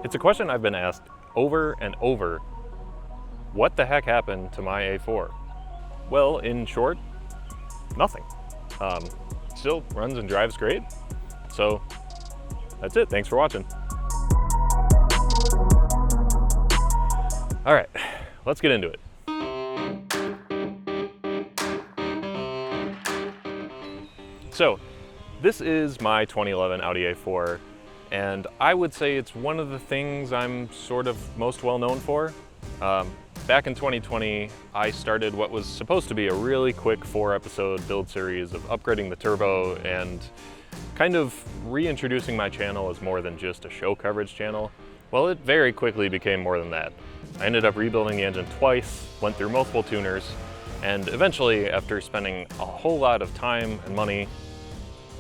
It's a question I've been asked over and over. What the heck happened to my A4? Well, in short, nothing. Still runs and drives great. So that's it. Thanks for watching. All right, let's get into it. So this is my 2011 Audi A4, and I would say it's one of the things I'm sort of most well known for. Back in 2020, I started what was supposed to be a really quick 4-episode build series of upgrading the turbo and kind of reintroducing my channel as more than just a show coverage channel. Well, it very quickly became more than that. I ended up rebuilding the engine twice, went through multiple tuners, and eventually, after spending a whole lot of time and money,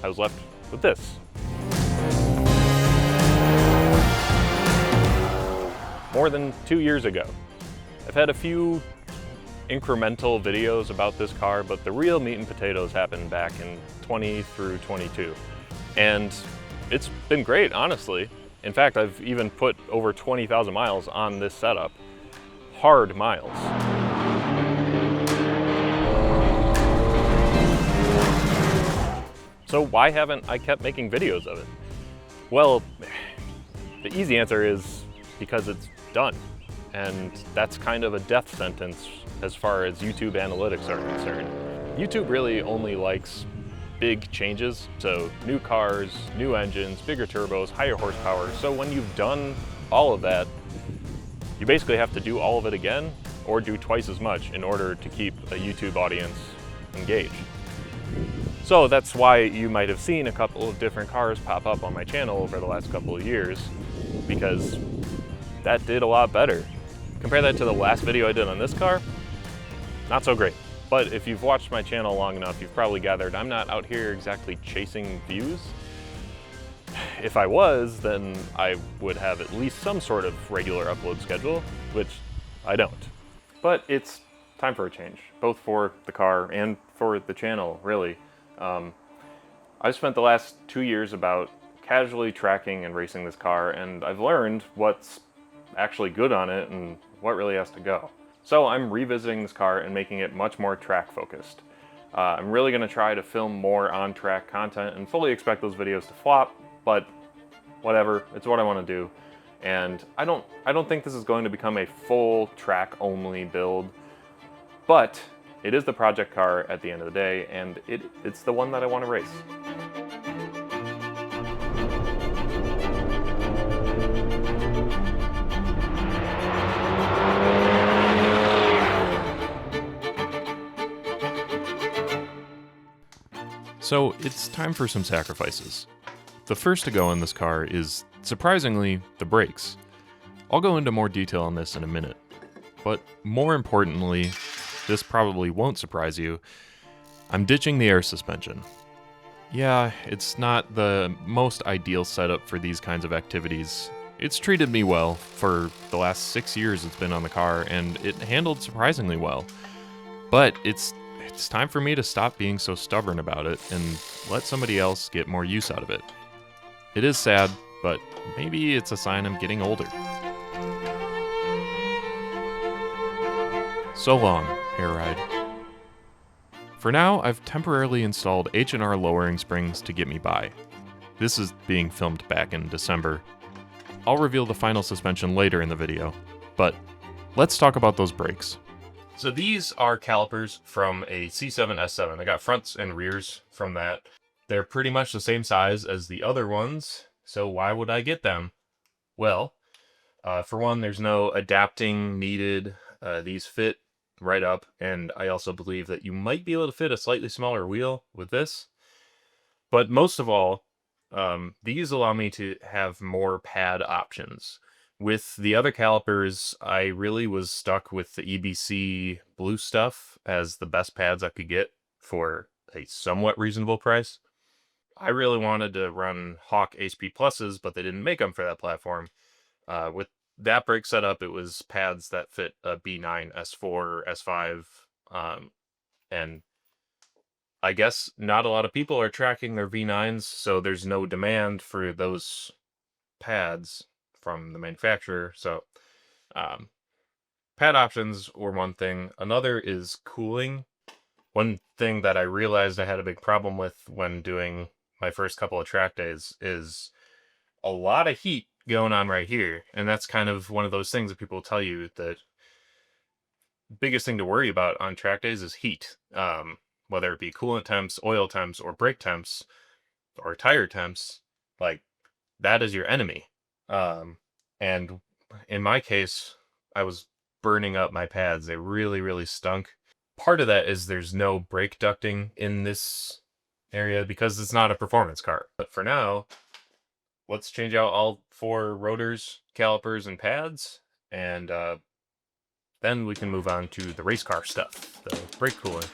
I was left with this. More than 2 years ago. I've had a few incremental videos about this car, but the real meat and potatoes happened back in 20 through 22. And it's been great, honestly. In fact, I've even put over 20,000 miles on this setup. Hard miles. So why haven't I kept making videos of it? Well, the easy answer is because it's done. And that's kind of a death sentence as far as YouTube analytics are concerned. YouTube really only likes big changes, so new cars, new engines, bigger turbos, higher horsepower. So when you've done all of that, you basically have to do all of it again or do twice as much in order to keep a YouTube audience engaged. So that's why you might have seen a couple of different cars pop up on my channel over the last couple of years, because that did a lot better. Compare that to the last video I did on this car, not so great. But if you've watched my channel long enough, you've probably gathered I'm not out here exactly chasing views. If I was, then I would have at least some sort of regular upload schedule, which I don't. But it's time for a change, both for the car and for the channel, really. I've spent the last 2 years about casually tracking and racing this car, and I've learned what's actually good on it and what really has to go. So I'm revisiting this car and making it much more track focused. I'm really going to try to film more on track content and fully expect those videos to flop, but whatever, it's what I want to do. And I don't think this is going to become a full track only build, but it is the project car at the end of the day, and it's the one that I want to race. So it's time for some sacrifices. The first to go in this car is, surprisingly, the brakes. I'll go into more detail on this in a minute. But more importantly, this probably won't surprise you, I'm ditching the air suspension. Yeah, it's not the most ideal setup for these kinds of activities. It's treated me well for the last 6 years it's been on the car, and it handled surprisingly well. But it's time for me to stop being so stubborn about it and let somebody else get more use out of it. It is sad, but maybe it's a sign I'm getting older. So long, air ride. For now, I've temporarily installed H&R lowering springs to get me by. This is being filmed back in December. I'll reveal the final suspension later in the video, but let's talk about those brakes. So these are calipers from a C7 S7. I got fronts and rears from that. They're pretty much the same size as the other ones, so why would I get them? Well, for one, there's no adapting needed. These fit right up, and I also believe that you might be able to fit a slightly smaller wheel with this. But most of all, these allow me to have more pad options. With the other calipers, I really was stuck with the EBC blue stuff as the best pads I could get for a somewhat reasonable price. I really wanted to run Hawk HP Pluses, but they didn't make them for that platform. With that brake setup, it was pads that fit a B9, S4, S5, and I guess not a lot of people are tracking their V9s, so there's no demand for those pads from the manufacturer. So pad options were one thing. Another is cooling. One thing that I realized I had a big problem with when doing my first couple of track days is a lot of heat going on right here. And that's kind of one of those things that people tell you that biggest thing to worry about on track days is heat. Whether it be coolant temps, oil temps, or brake temps, or tire temps, like, that is your enemy. And in my case, I was burning up my pads. They really, really stunk. Part of that is there's no brake ducting in this area because it's not a performance car. But for now, let's change out all 4 rotors, calipers, and pads, and then we can move on to the race car stuff, the brake cooling.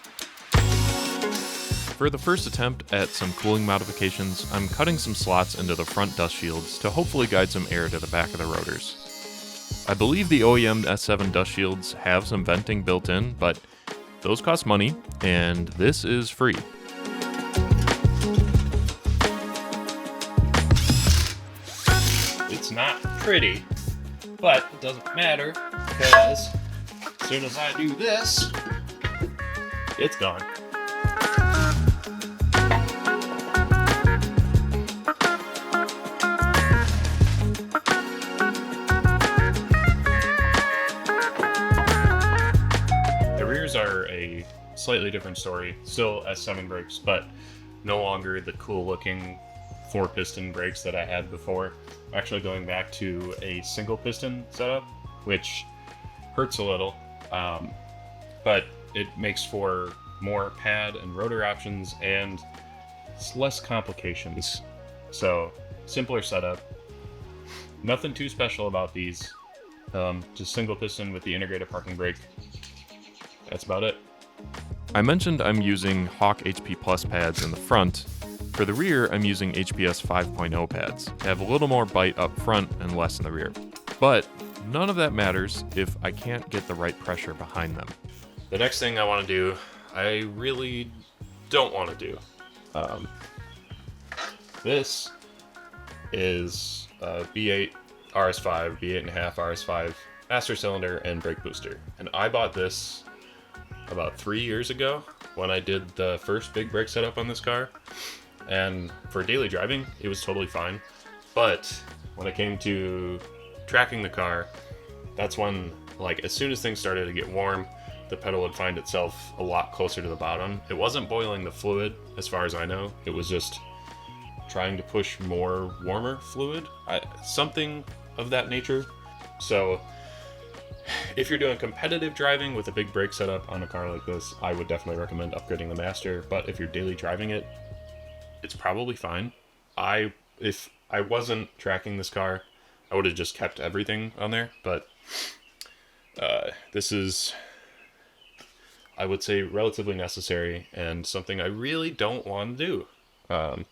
For the first attempt at some cooling modifications, I'm cutting some slots into the front dust shields to hopefully guide some air to the back of the rotors. I believe the OEM S7 dust shields have some venting built in, but those cost money, and this is free. It's not pretty, but it doesn't matter because as soon as I do this, it's gone. Are a slightly different story. Still S7 brakes, but no longer the cool looking 4-piston brakes that I had before. I'm actually going back to a single piston setup, which hurts a little, but it makes for more pad and rotor options and less complications. So simpler setup. Nothing too special about these. Just single piston with the integrated parking brake. That's about it. I mentioned I'm using Hawk HP Plus pads in the front. For the rear, I'm using HPS 5.0 pads. They have a little more bite up front and less in the rear. But none of that matters if I can't get the right pressure behind them. The next thing I want to do, I really don't want to do. This is B8 RS5, B8.5 RS5 Master Cylinder and brake booster. And I bought this about 3 years ago when I did the first big brake setup on this car, and for daily driving it was totally fine, but when it came to tracking the car, that's when, like, as soon as things started to get warm, the pedal would find itself a lot closer to the bottom. It wasn't boiling the fluid as far as I know, it was just trying to push more warmer fluid, something of that nature. So if you're doing competitive driving with a big brake setup on a car like this, I would definitely recommend upgrading the Master. But if you're daily driving it, it's probably fine. If I wasn't tracking this car, I would have just kept everything on there. But this is, I would say, relatively necessary and something I really don't want to do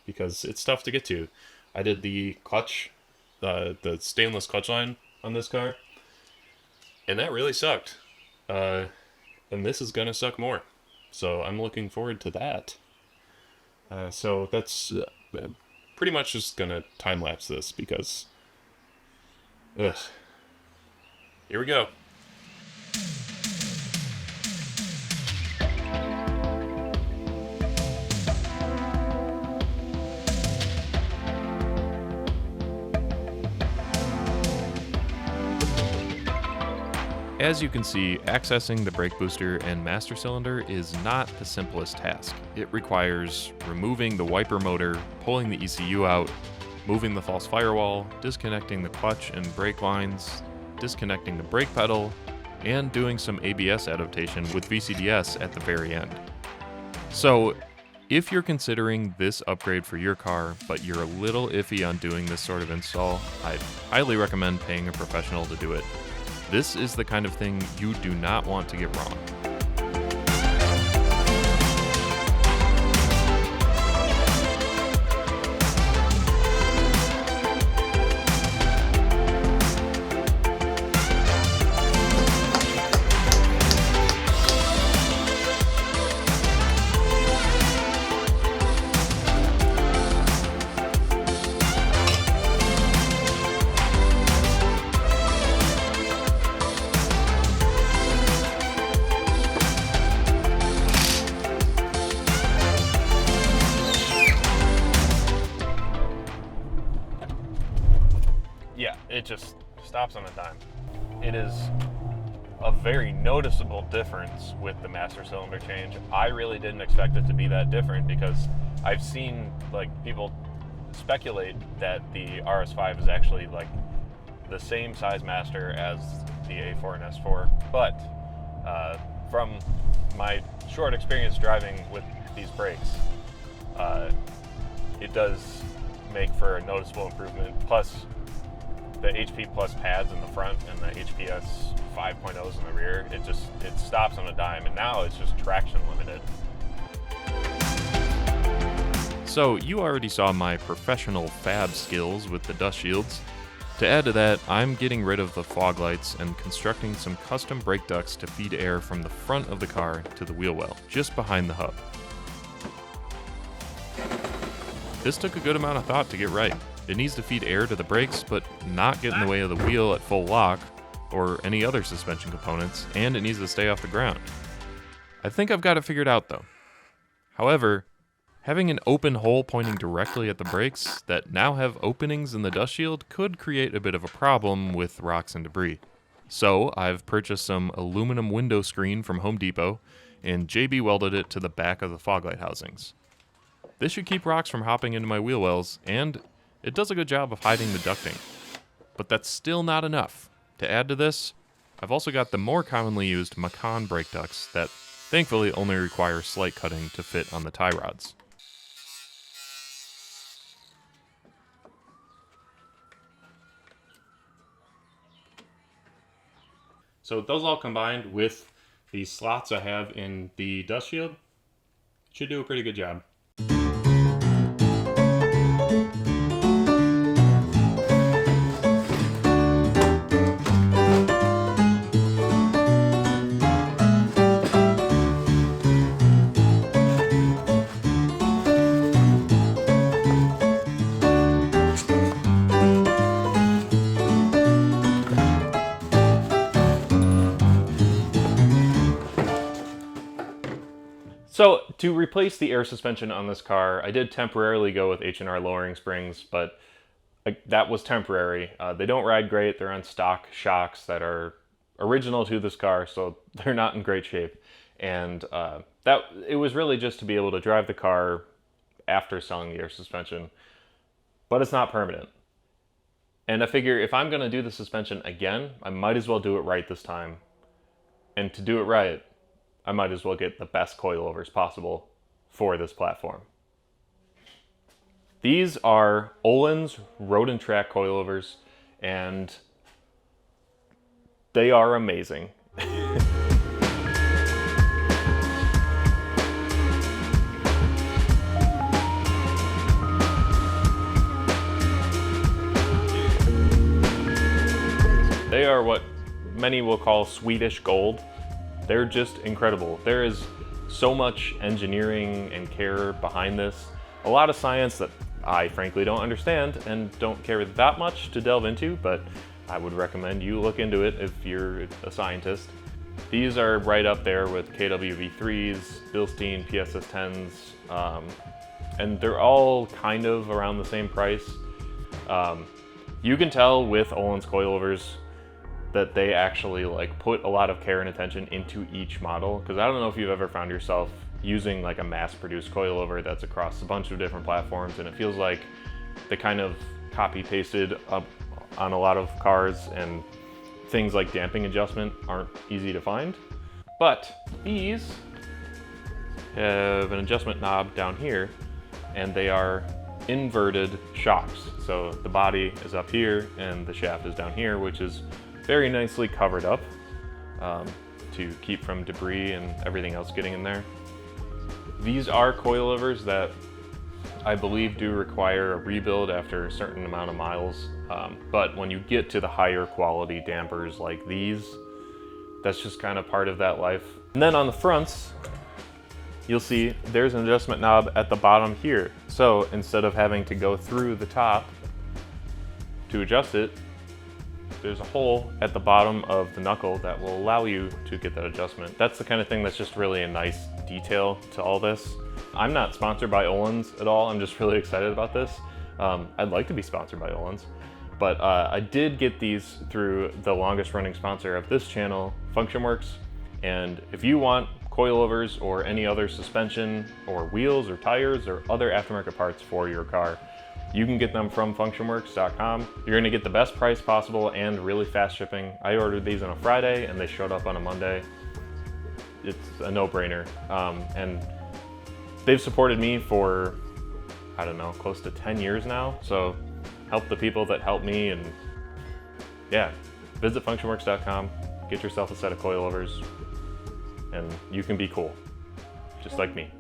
because it's tough to get to. I did the clutch, the stainless clutch line on this car, and that really sucked. And this is gonna suck more. So I'm looking forward to that. So that's pretty much just gonna time-lapse this because... Ugh. Here we go. As you can see, accessing the brake booster and master cylinder is not the simplest task. It requires removing the wiper motor, pulling the ECU out, moving the false firewall, disconnecting the clutch and brake lines, disconnecting the brake pedal, and doing some ABS adaptation with VCDS at the very end. So, if you're considering this upgrade for your car, but you're a little iffy on doing this sort of install, I'd highly recommend paying a professional to do it. This is the kind of thing you do not want to get wrong. it just stops on a dime. It is a very noticeable difference with the master cylinder change. I really didn't expect it to be that different because I've seen like people speculate that the RS5 is actually like the same size master as the A4 and S4, but from my short experience driving with these brakes, it does make for a noticeable improvement. Plus the HP Plus pads in the front and the HPS 5.0s in the rear, it stops on a dime, and now it's just traction limited. So you already saw my professional fab skills with the dust shields. To add to that, I'm getting rid of the fog lights and constructing some custom brake ducts to feed air from the front of the car to the wheel well, just behind the hub. This took a good amount of thought to get right. It needs to feed air to the brakes, but not get in the way of the wheel at full lock or any other suspension components, and it needs to stay off the ground. I think I've got it figured out though. However, having an open hole pointing directly at the brakes that now have openings in the dust shield could create a bit of a problem with rocks and debris. So I've purchased some aluminum window screen from Home Depot and JB welded it to the back of the fog light housings. This should keep rocks from hopping into my wheel wells, and it does a good job of hiding the ducting. But that's still not enough. To add to this, I've also got the more commonly used Macan brake ducts that thankfully only require slight cutting to fit on the tie rods. So those all combined with the slots I have in the dust shield should do a pretty good job. So to replace the air suspension on this car, I did temporarily go with H&R lowering springs, but that was temporary. They don't ride great. They're on stock shocks that are original to this car, so they're not in great shape. And it was really just to be able to drive the car after selling the air suspension, but it's not permanent. And I figure if I'm going to do the suspension again, I might as well do it right this time. And to do it right, I might as well get the best coilovers possible for this platform. These are öhlins road and track coilovers, and they are amazing. They are what many will call Swedish gold. They're just incredible. There is so much engineering and care behind this. A lot of science that I frankly don't understand and don't care that much to delve into, but I would recommend you look into it if you're a scientist. These are right up there with KWV3s, Bilstein PSS10s, and they're all kind of around the same price. You can tell with öhlins coilovers that they actually like put a lot of care and attention into each model, because I don't know if you've ever found yourself using like a mass-produced coilover that's across a bunch of different platforms, and it feels like they kind of copy-pasted up on a lot of cars, and things like damping adjustment aren't easy to find. But these have an adjustment knob down here, and they are inverted shocks. So the body is up here and the shaft is down here, which is very nicely covered up to keep from debris and everything else getting in there. These are coilovers that I believe do require a rebuild after a certain amount of miles, but when you get to the higher quality dampers like these, that's just kind of part of that life. And then on the fronts, you'll see there's an adjustment knob at the bottom here. So instead of having to go through the top to adjust it, there's a hole at the bottom of the knuckle that will allow you to get that adjustment. That's the kind of thing that's just really a nice detail to all this. I'm not sponsored by öhlins at all. I'm just really excited about this. I'd like to be sponsored by öhlins, But I did get these through the longest running sponsor of this channel, FunctionWorks. And if you want coilovers or any other suspension or wheels or tires or other aftermarket parts for your car, you can get them from functionworks.com. You're gonna get the best price possible and really fast shipping. I ordered these on a Friday and they showed up on a Monday. It's a no-brainer. And they've supported me for, I don't know, close to 10 years now. So help the people that help me, and yeah, visit functionworks.com, get yourself a set of coilovers, and you can be cool, just like me.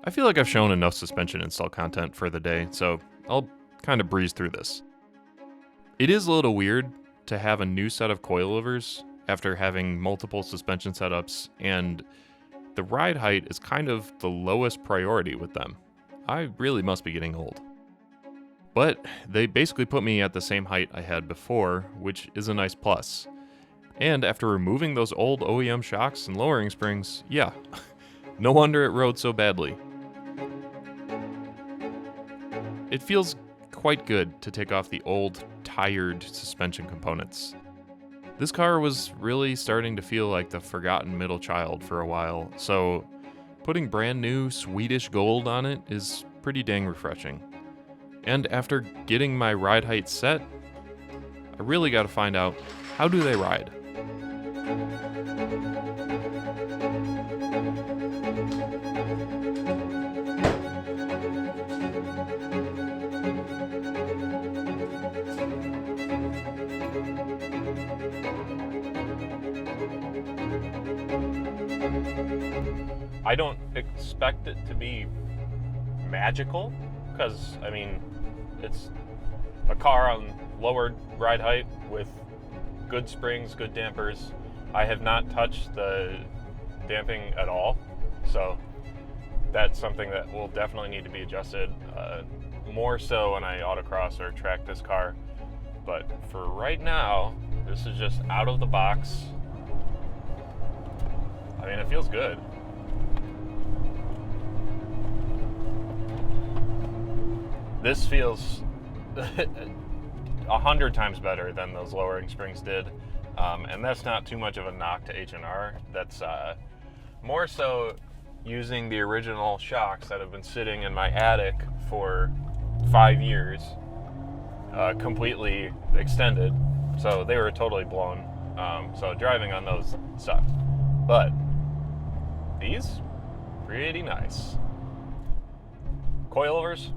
I feel like I've shown enough suspension install content for the day, so I'll kind of breeze through this. It is a little weird to have a new set of coilovers after having multiple suspension setups, and the ride height is kind of the lowest priority with them. I really must be getting old. But they basically put me at the same height I had before, which is a nice plus. And after removing those old OEM shocks and lowering springs, yeah, no wonder it rode so badly. It feels quite good to take off the old, tired suspension components. This car was really starting to feel like the forgotten middle child for a while, so putting brand new Swedish gold on it is pretty dang refreshing. And after getting my ride height set, I really got to find out, how do they ride? I don't expect it to be magical, because, I mean, it's a car on lower ride height with good springs, good dampers. I have not touched the damping at all, so that's something that will definitely need to be adjusted, more so when I autocross or track this car. But for right now, this is just out of the box. I mean, it feels good. This feels 100 times better than those lowering springs did, and that's not too much of a knock to H&R. That's more so using the original shocks that have been sitting in my attic for 5 years, completely extended, so they were totally blown. So driving on those sucked, but these, pretty nice. Coilovers,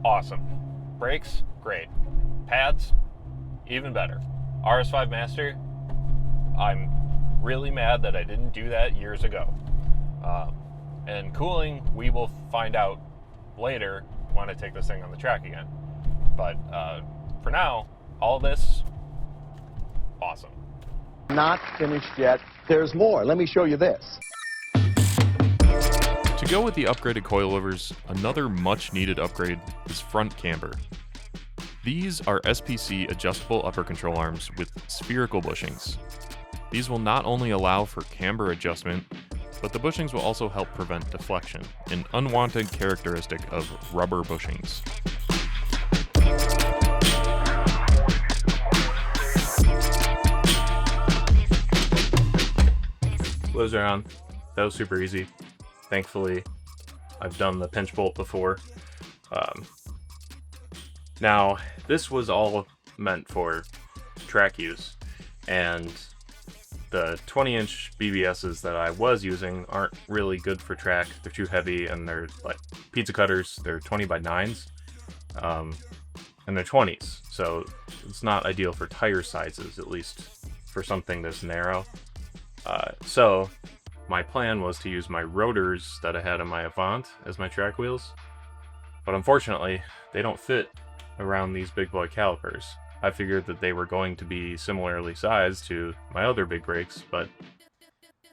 awesome. Brakes, great. Pads, even better. RS5 Master, I'm really mad that I didn't do that years ago. And cooling, we will find out later when I take this thing on the track again. But for now, all this, awesome. Not finished yet. There's more. Let me show you this. To go with the upgraded coilovers, another much needed upgrade is front camber. These are SPC adjustable upper control arms with spherical bushings. These will not only allow for camber adjustment, but the bushings will also help prevent deflection, an unwanted characteristic of rubber bushings. Those are on. That was super easy. Thankfully, I've done the pinch bolt before. Now, this was all meant for track use, and the 20-inch BBSs that I was using aren't really good for track. They're too heavy, and they're like pizza cutters. They're 20 by 9s, and they're 20s, so it's not ideal for tire sizes, at least for something this narrow. So my plan was to use my rotors that I had on my Avant as my track wheels, but unfortunately, they don't fit around these big boy calipers. I figured that they were going to be similarly sized to my other big brakes, but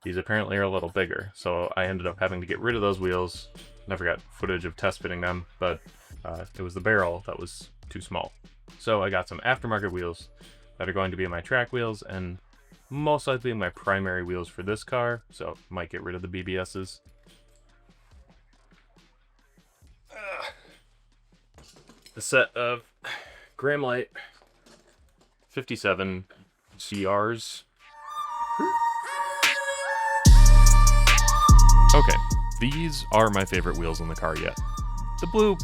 these apparently are a little bigger, so I ended up having to get rid of those wheels. Never got footage of test fitting them, but it was the barrel that was too small. So I got some aftermarket wheels that are going to be my track wheels, and most likely my primary wheels for this car, so might get rid of the BBSs. a set of Gramlite 57 CRs. Okay, these are my favorite wheels in the car yet. The blue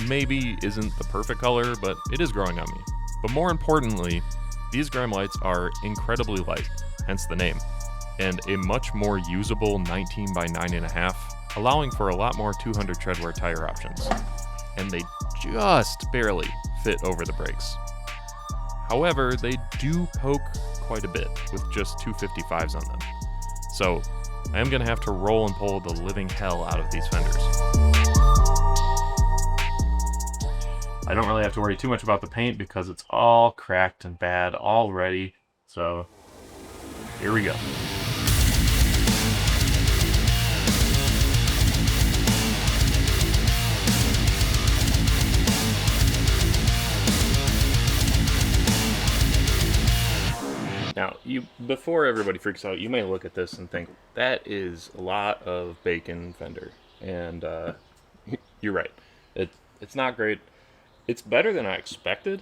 maybe isn't the perfect color, but it is growing on me. But more importantly, these Gramlites are incredibly light, hence the name, and a much more usable 19 by 9.5, allowing for a lot more 200 treadwear tire options. And they just barely fit over the brakes. However, they do poke quite a bit with just 255s on them. So I am going to have to roll and pull the living hell out of these fenders. I don't really have to worry too much about the paint because it's all cracked and bad already. So here we go. Now, before everybody freaks out, you may look at this and think, that is a lot of bacon Fender. And you're right. It's not great. It's better than I expected,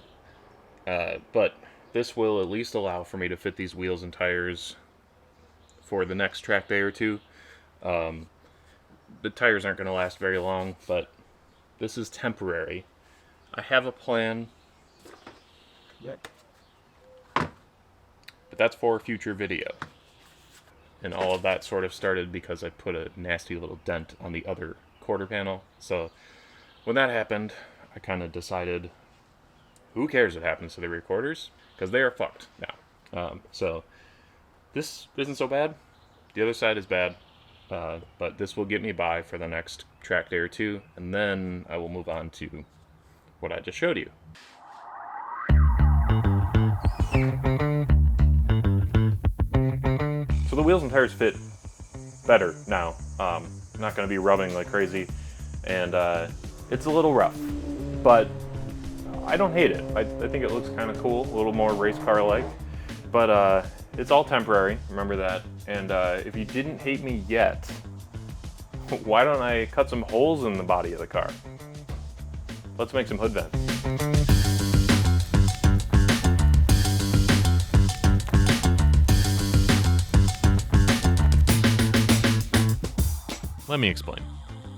but this will at least allow for me to fit these wheels and tires for the next track day or two. The tires aren't going to last very long, but this is temporary. I have a plan. Yep. But that's for a future video. And all of that sort of started because I put a nasty little dent on the other quarter panel. So when that happened, I kind of decided, who cares what happens to the rear quarters? Because they are fucked now. So this isn't so bad. The other side is bad. But this will get me by for the next track day or two. And then I will move on to what I just showed you. So the wheels and tires fit better now. I'm not going to be rubbing like crazy, and it's a little rough, but I don't hate it. I think it looks kind of cool, a little more race car-like, but it's all temporary, remember that. And if you didn't hate me yet, why don't I cut some holes in the body of the car? Let's make some hood vents. Let me explain.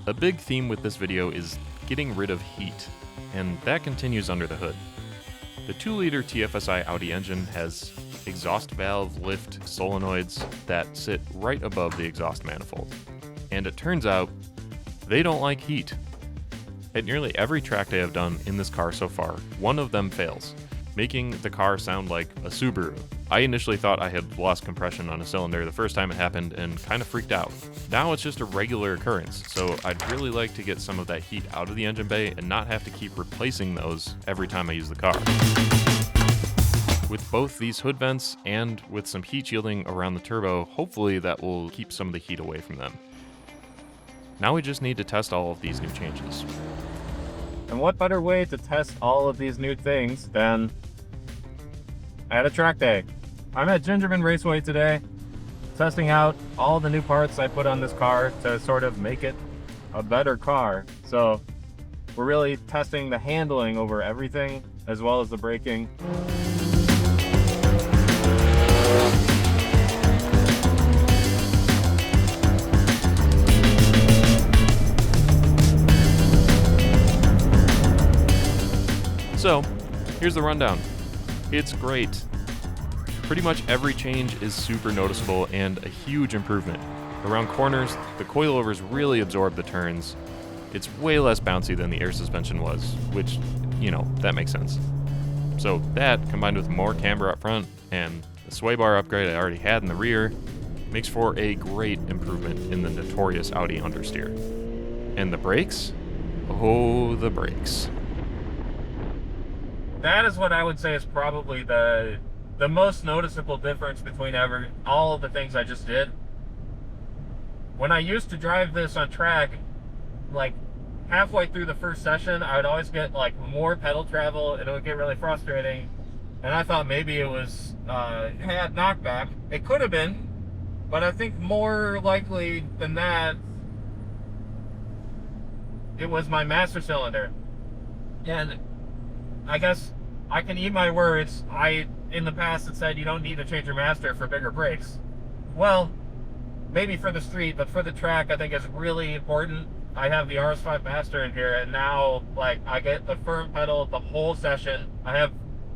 A big theme with this video is getting rid of heat, and that continues under the hood. The 2-liter TFSI Audi engine has exhaust valve lift solenoids that sit right above the exhaust manifold. And it turns out, they don't like heat. At nearly every track day I've done in this car so far, one of them fails, making the car sound like a Subaru. I initially thought I had lost compression on a cylinder the first time it happened and kind of freaked out. Now it's just a regular occurrence, so I'd really like to get some of that heat out of the engine bay and not have to keep replacing those every time I use the car. With both these hood vents and with some heat shielding around the turbo, hopefully that will keep some of the heat away from them. Now we just need to test all of these new changes. And what better way to test all of these new things than at a track day? I'm at Gingerman Raceway today, testing out all the new parts I put on this car to sort of make it a better car. So we're really testing the handling over everything, as well as the braking. So, here's the rundown. It's great. Pretty much every change is super noticeable and a huge improvement. Around corners, the coilovers really absorb the turns. It's way less bouncy than the air suspension was, which, you know, that makes sense. So that, combined with more camber up front and the sway bar upgrade I already had in the rear, makes for a great improvement in the notorious Audi understeer. And the brakes? Oh, the brakes. That is what I would say is probably the most noticeable difference between all of the things I just did. When I used to drive this on track, like halfway through the first session, I would always get like more pedal travel and it would get really frustrating. And I thought maybe it was had knockback. It could have been, but I think more likely than that, it was my master cylinder. And I guess I can eat my words. In the past, it said you don't need to change your master for bigger brakes. Well, maybe for the street, but for the track, I think it's really important. I have the RS5 Master in here, and now, like, I get the firm pedal the whole session. I have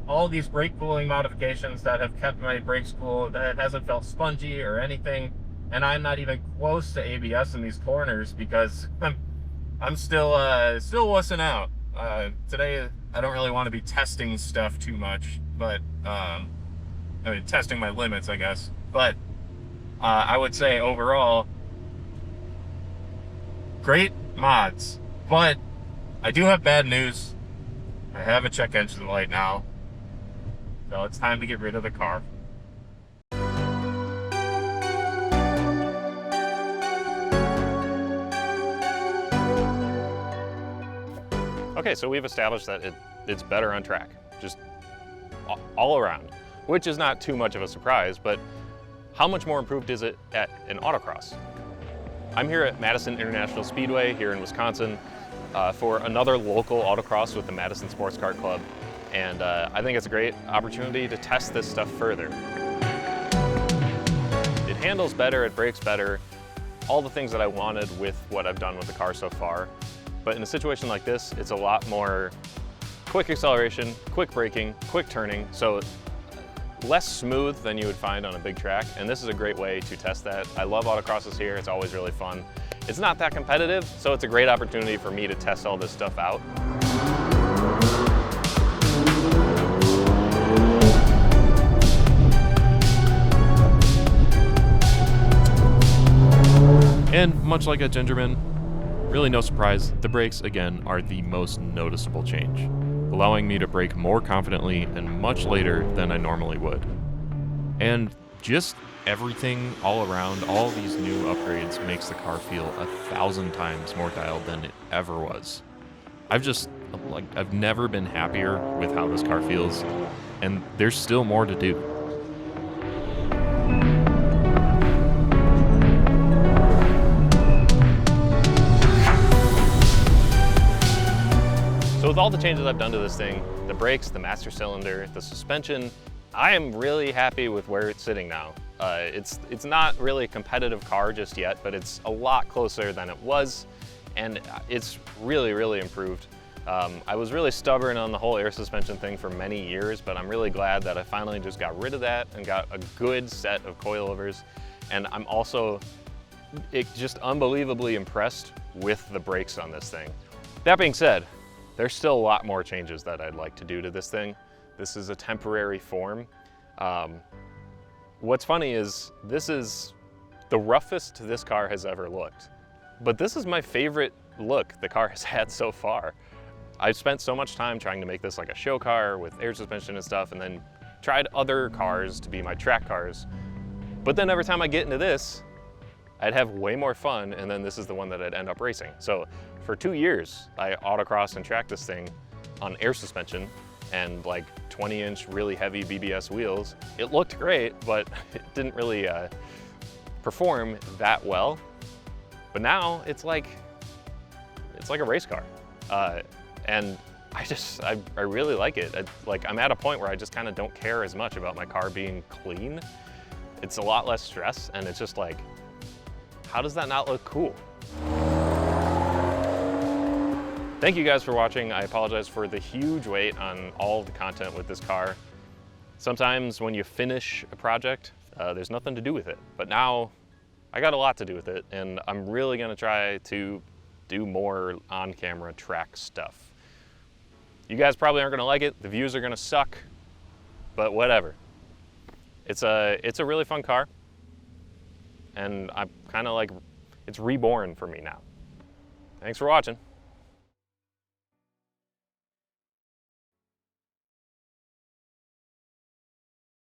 all these brake cooling modifications that have kept my brakes cool, that it hasn't felt spongy or anything, and I'm not even close to ABS in these corners because I'm still wussing out. Today, I don't really want to be testing stuff too much, but, I mean, testing my limits, I guess. But, I would say overall, great mods. But, I do have bad news. I have a check engine light now. So it's time to get rid of the car. Okay, so we've established that it's better on track, just all around, which is not too much of a surprise, but how much more improved is it at an autocross? I'm here at Madison International Speedway here in Wisconsin for another local autocross with the Madison Sports Car Club, and I think it's a great opportunity to test this stuff further. It handles better, it brakes better, all the things that I wanted with what I've done with the car so far. But in a situation like this, it's a lot more quick acceleration, quick braking, quick turning, so less smooth than you would find on a big track, and this is a great way to test that. I love autocrosses here, it's always really fun. It's not that competitive, so it's a great opportunity for me to test all this stuff out. And much like at Gingerman, really no surprise, the brakes again are the most noticeable change, allowing me to brake more confidently and much later than I normally would. And just everything all around, all these new upgrades makes the car feel 1,000 times more dialed than it ever was. I've never been happier with how this car feels, and there's still more to do. So with all the changes I've done to this thing, the brakes, the master cylinder, the suspension, I am really happy with where it's sitting now. It's not really a competitive car just yet, but it's a lot closer than it was, and it's really, really improved. I was really stubborn on the whole air suspension thing for many years, but I'm really glad that I finally just got rid of that and got a good set of coilovers. And I'm also just unbelievably impressed with the brakes on this thing. That being said, there's still a lot more changes that I'd like to do to this thing. This is a temporary form. What's funny is this is the roughest this car has ever looked, but this is my favorite look the car has had so far. I've spent so much time trying to make this like a show car with air suspension and stuff, and then tried other cars to be my track cars. But then every time I get into this, I'd have way more fun, and then this is the one that I'd end up racing. So for 2 years, I autocrossed and tracked this thing on air suspension and like 20-inch really heavy BBS wheels. It looked great, but it didn't really perform that well. But now it's like a race car. And I really like it. I'm at a point where I just kind of don't care as much about my car being clean. It's a lot less stress, and it's just like, how does that not look cool? Thank you guys for watching. I apologize for the huge wait on all of the content with this car. Sometimes when you finish a project, there's nothing to do with it. But now I got a lot to do with it, and I'm really gonna try to do more on-camera track stuff. You guys probably aren't gonna like it. The views are gonna suck, but whatever. It's a really fun car, and I'm kind of like, it's reborn for me now. Thanks for watching.